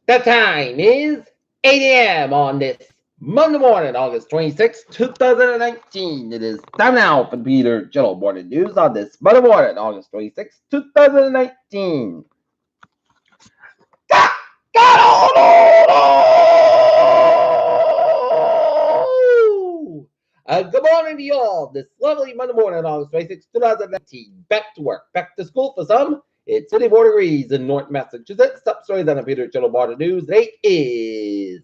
The time is 8 a.m. on this Monday morning, August 26, 2019. It is time now for the Peter General Morning News on this Monday morning, August 26, 2019. Good morning to you all. This lovely Monday morning, August 26, 2019. Back to work, back to school for some. It's 54 degrees in North Massachusetts. Top stories on the Peter Channel Water News. Today is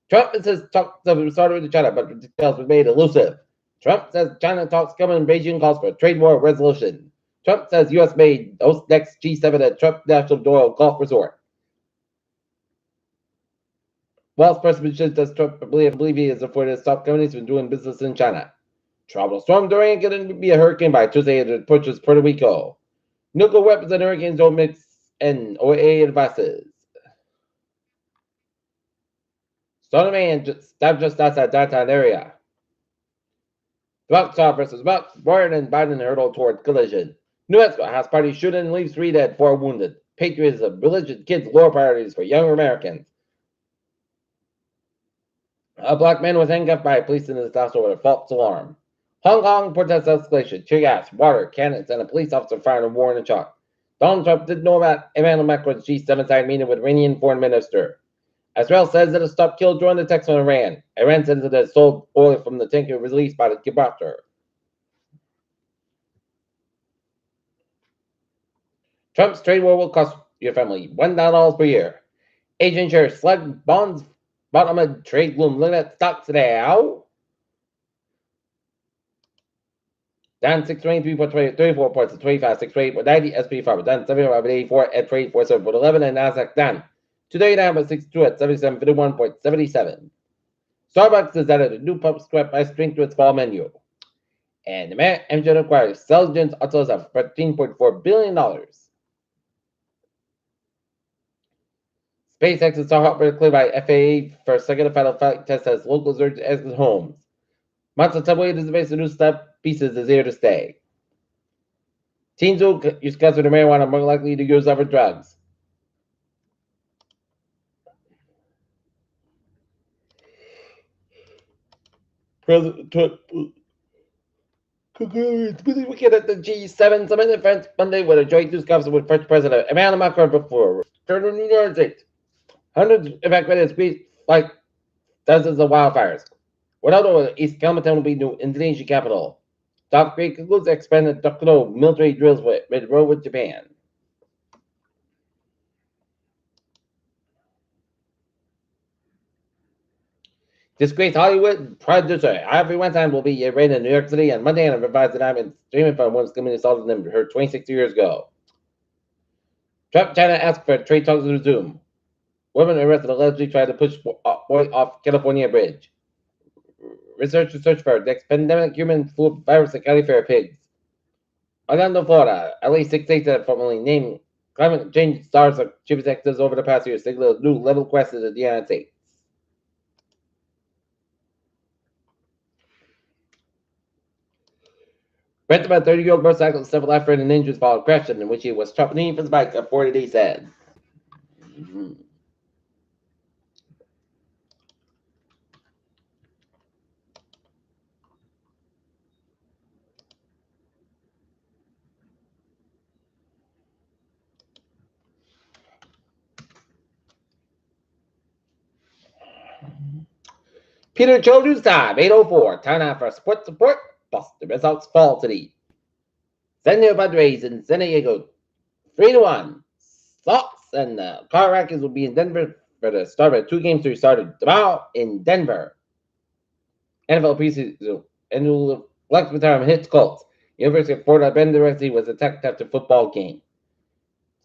Trump says talks started with China, but details were made elusive. Trump says China talks coming in Beijing calls for a trade war resolution. Trump says U.S. made host next G7 at Trump National Doyle Golf Resort. While President does Trump believe he is afforded to stop companies from doing business in China. Tropical storm Dorian going to be a hurricane by Tuesday as it approaches Puerto Rico. Nuclear weapons and hurricanes don't mix, and OA advises. Stone man stabbed just outside downtown area. Bucks versus Bucks. Warren and Biden hurtle toward collision. New Mexico House party shooting leaves 3 dead, 4 wounded. Patriotism, religion, kids, lower priorities for younger Americans. A black man was handcuffed by police in his house over a false alarm. Hong Kong protest escalation. Tear gas, water, cannons, and a police officer fired a warning shot. Donald Trump didn't know about Emmanuel Macron's G7 side meeting with Iranian foreign minister. Israel says that a stop kill drone attacks on Iran. Iran says that it sold oil from the tanker released by the Gibraltar. Trump's trade war will cost your family $1,000 per year. Asian shares slug bonds bottom of trade gloom. Look at stocks today. Ow. Down 623 for 34 points to 25, 628 for 90, SP 5 down 75 at 84 at trade 47 for 11, and Nasdaq down 239 by 62 at 77.51.77. Starbucks has added a new pub scrap ice drink to its fall menu. And the Amgen acquires Celsius Autos of $13.4 billion. SpaceX is software cleared by FAA for a second final flight test as locals urge to exit homes. Monster Subway is based on new stuff pieces is here to stay. Teens who use custard marijuana are more likely to use other drugs. President Trump concludes busy weekend at the G7 summit in France Monday with a joint news conference with French President Emmanuel Macron before returning to the United States. Hundreds evacuated streets like dozens of wildfires. Ronaldo, East Kalimantan will be new Indonesian capital. South Korea concludes expanded Dokuro military drills with road with Japan. Disgraced Hollywood producer Harvey Weinstein will be arraigned in New York City on Monday and revised indictment streaming from women's community assaulted him her 26 years ago. Trump China asked for trade talks to resume. Women arrested allegedly tried to push boy off California bridge. Researchers search for next pandemic human flu virus in California pigs. Orlando, Florida, at least 6 states that formally named climate change stars of chief executives over the past year signaled new level questions in the United States. Rented by a 30-year-old motorcyclist suffered life and injuries following a crash in which he was trapping from his bike at 40 days said. Peter Children's time, 8:04. Time out for sports report. Plus the results fall today. San Diego Padres in San Diego, 3-1. Sox and the Colorado Rockies will be in Denver for the start of 2 games to be started tomorrow in Denver. NFL preseason and Lex retirement hits Colts. University of Florida Ben Directly was attacked after football game.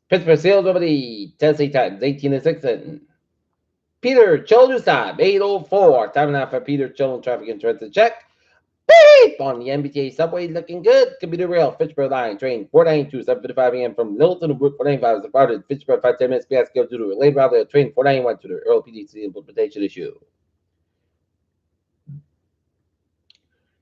Pittsburgh Steelers over the Tennessee Titans, 18-6. And Peter Children's time, 8:04. Time now for Peter Children traffic and transit check. Beep! On the MBTA subway, looking good. Commuter rail, Fitchburg line, train 492, 7:55 a.m. from Littleton to Brook 495 is departed. Fitchburg 5-10 minutes past schedule due to a late rather train 491 to the Earl PDC implementation issue.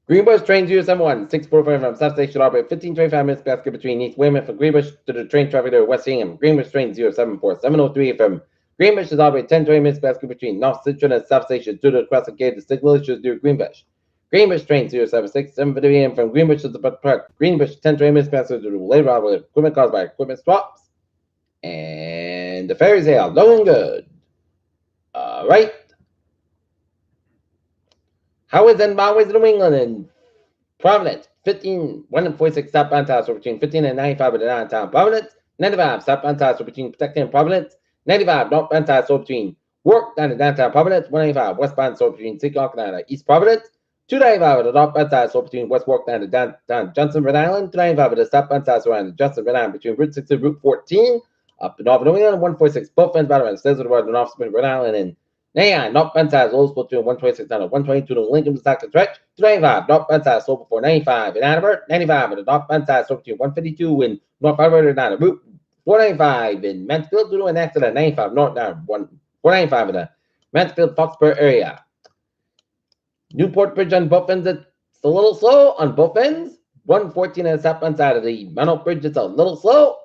Greenbush train 071, 645 from South Station operate 15:25 minutes past between East Weymouth from Greenbush to the train traffic to West Hingham. Greenbush train 074, 703 from Greenbush is already 10-20 minutes basket between North Central and South Station due to the crossing gate. The signal issues due to Greenbush. Greenbush train 076, 7:50 a.m. from Greenbush to the park. Greenbush 10-20 minutes basket due to later on with equipment caused by equipment swaps. And the fairy sale, looking good. All right. How is Zimbabwe's New England and Providence? 15, 1 and 46 southbound ties between 15 and 95 of the downtown Providence. 95 southbound ties between Protecting and Providence. 95 northbound ties between Work down to downtown Providence. 195 westbound between Seacock down to East Providence. 295 of the northbound ties between West Work down to downtown Johnson, Rhode Island. 295 of the southbound ties around Johnson, Rhode Island between Route 6 and Route 14. Up in North New England. 146 both ends by the Says the word in North Rhode Island and northbound ties also between 126 down to 122 to Lincoln to Stockton stretch. 295 northbound ties sold before 95 in Attleboro. 95 of the northbound ties sold between 152 and North Alberta down to Route 495 in Mansfield due to an accident. 95 north down 495 in the Mansfield Foxborough area. Newport Bridge on both ends, it's a little slow on both ends. 114 on the southbound side of the Mount Bridge, it's a little slow.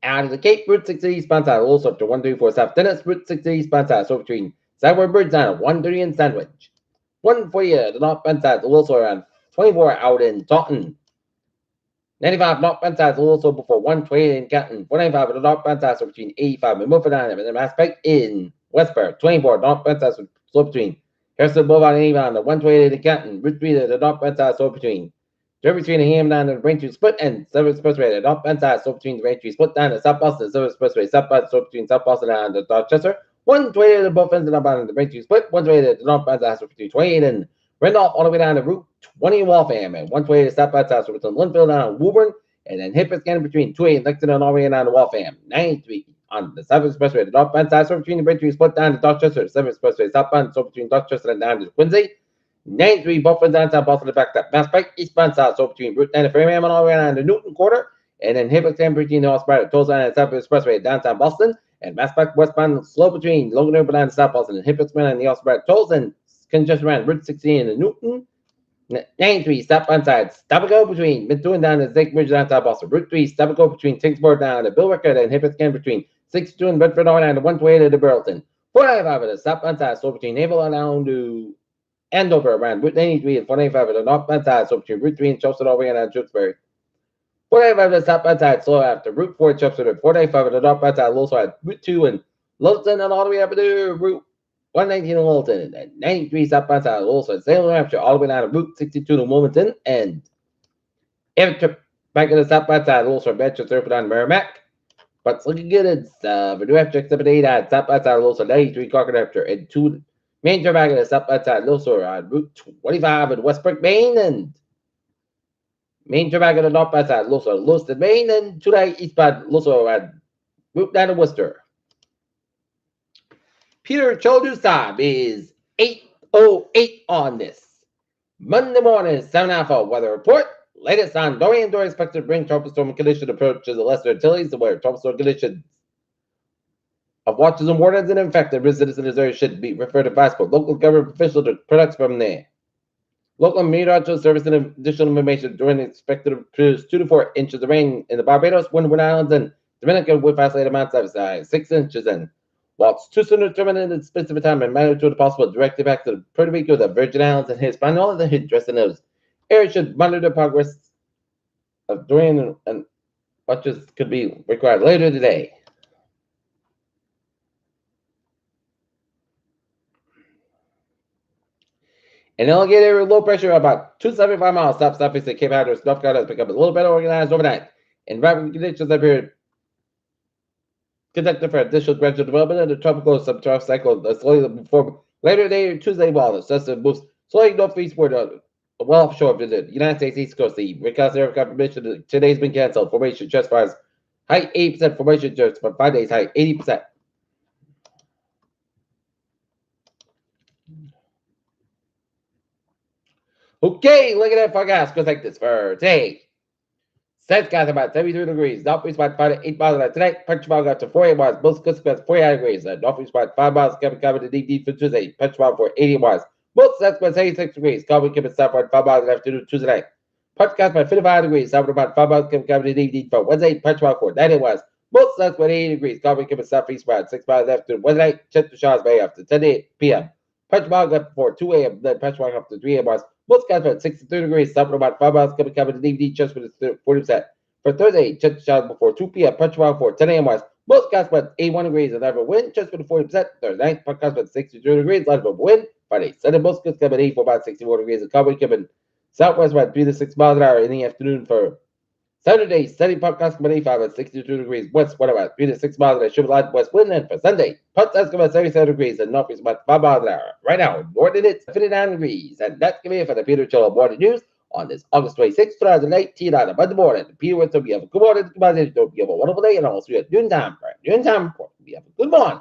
Out of the Cape, Route 60 eastbound side, also up to 134 South Dennis, Route 60 eastbound side, so between Sideward Bridge down at 130 and Sandwich. 140 the northbound side, also around 24 out in Taunton. 95 northbound side, also before 120 in Canton. 195 the northbound side, so between 85 and Milford Island, and the aspect in Westport. 24 northbound side, so between Harrison Boulevard and 85 the 128 in Canton. Route 3 the northbound side, so between Derby Street and Ham down to the Braintree Split and Silver Expressway, the northbound side, so between the Braintree Split down to South Boston, Silver Expressway, southbound, so between South Boston and the Dorchester. 128 at both ends of the northbound and the Braintree Split. 128 at the northbound side, so between 28 and Randolph, all the way down to Route 20 in Waltham, and 128 at southbound side, so between Linfield down to Woburn, and then Hipper Scanner between 28 and Lexington and all the way down to Waltham. 93 on the Southern Expressway, the northbound side, so between the Braintree Split down to Dorchester, Silver Expressway, southbound, so between Dorchester and down to Quincy. 93 Buffalo downtown Boston to back up. Mass Pike eastbound south, so between Route 9 and Framingham and all the way down to Newton Quarter, and then Hippocampus between the Osprey, Tulsa and South Expressway downtown Boston, and Mass Pike westbound slow between Logan River down to South Boston and Hippocampus and the Osprey, Tulsa, and congestion around Route 16 and Newton. 93 southbound side, stop and go between Mid-Twin down to Lake Bridge downtown Boston. Route 3 stop and go between Tingsboro down to Bill Rickard and Hippocampus between 62 and Bedford down to 128 to Burleson. 495 of the southbound side, slow between Naval and down to Andover around Route 93 and 495 at the northbound side, so between Route 3 and Chelsea all the way down to Tewksbury. 495 at the southbound side, slow after Route 4 at Chelsea, 495 at the northbound side, also at Route 2 and Littleton and all the way up to Route 119 in Littleton, and 93 southbound side, also at Salem, New Hampshire, all the way down to Route 62 in Wilmington, and every trip back to the southbound side, also at Manchester down to Merrimack. But it's looking good. It's for New Hampshire, 78 at southbound side, also 93 Concord, New Hampshire, and 2 main turback at the southbound side, also on Route 25 in Westbrook, Maine, and main turback at the northbound side, also Lewiston, Maine, and 2 eastbound, also on Route 9 in Worcester. Peter Childers' time is 8:08 on this Monday morning, 7:30 weather report. Latest on Dorian. Dorian expected to bring tropical storm condition approaches the Lesser Antilles, where tropical storm conditions of watches and wardens and infected residents in this area should be referred to advice for local government officials to products from there. Local meteorological service and additional information during expected to produce 2 to 4 inches of rain in the Barbados, Windward Islands, and Dominican with isolated amounts of 6 inches. And while it's too soon to determine the specific time and magnitude of possible direct impact to Puerto Rico, the Virgin Islands, and Hispaniola, the interest in those areas should monitor the progress of Dorian and watches could be required later today. An alligator area low pressure about 275 miles southeast of Cape Hatteras, North Carolina, has become a little better organized overnight. Environmental conditions appear conducted for additional gradual development of the tropical subtropical cycle slowly before later today, Tuesday, while the system moves slowly northeastward well offshore of the United States East Coast. The recast area confirmation today's been canceled. Formation just fires height 80%, formation just for 5 days, height 80%. Okay, look at that forecast. Goes like this for today. Sun's got about 73 degrees. Northeast about 5 to 8 miles an hour tonight. Punchbowl got to 48 miles. Most coast got 48 degrees. Northeast about 5 miles. Kevin covered the deep for Tuesday. Punchbowl for 80 miles. Most that's about 86 degrees. Calvin Kevin south about 5 miles in the afternoon Tuesday night. Punch got about 55 degrees. South about 5 miles. Kevin covered the deep for Wednesday. Punchbowl for 90 miles. Both sides with 80 degrees. Covering Cuban southeast wind 6 miles after Wednesday night. Check the showers Bay after 10 p.m. Punchmark up before 2 a.m. Then Punchmark up to 3 a.m. Both skies at 63 degrees. Something about 5 miles coming covered the DVD just for the 40%. For Thursday, check the showers before 2 p.m. Punchmark before 10 a.m. Both skies at 81 degrees. And level wind just for the 40%. Thursday night, podcast at 63 degrees. Level wind. Friday, Sunday, both skies coming 84 about 64 degrees. And covering Cuban southwest wind 3 to 6 miles an hour in the afternoon for Saturday, sunny podcast coming 85 at 62 degrees west, what about 3 to 6 miles an hour, shiver light west wind. And for Sunday, podcast coming at 77 degrees and northeast about 5 miles an hour. Right now, northern it's 59 degrees. And that's going to be it for the Peter Cholo Morning News on this August 26, 2018 on the Monday morning. Peter Wentz, we have a good morning. Goodbye, you have a wonderful day, and I'll see you at noontime. Noontime report. We have a good morning.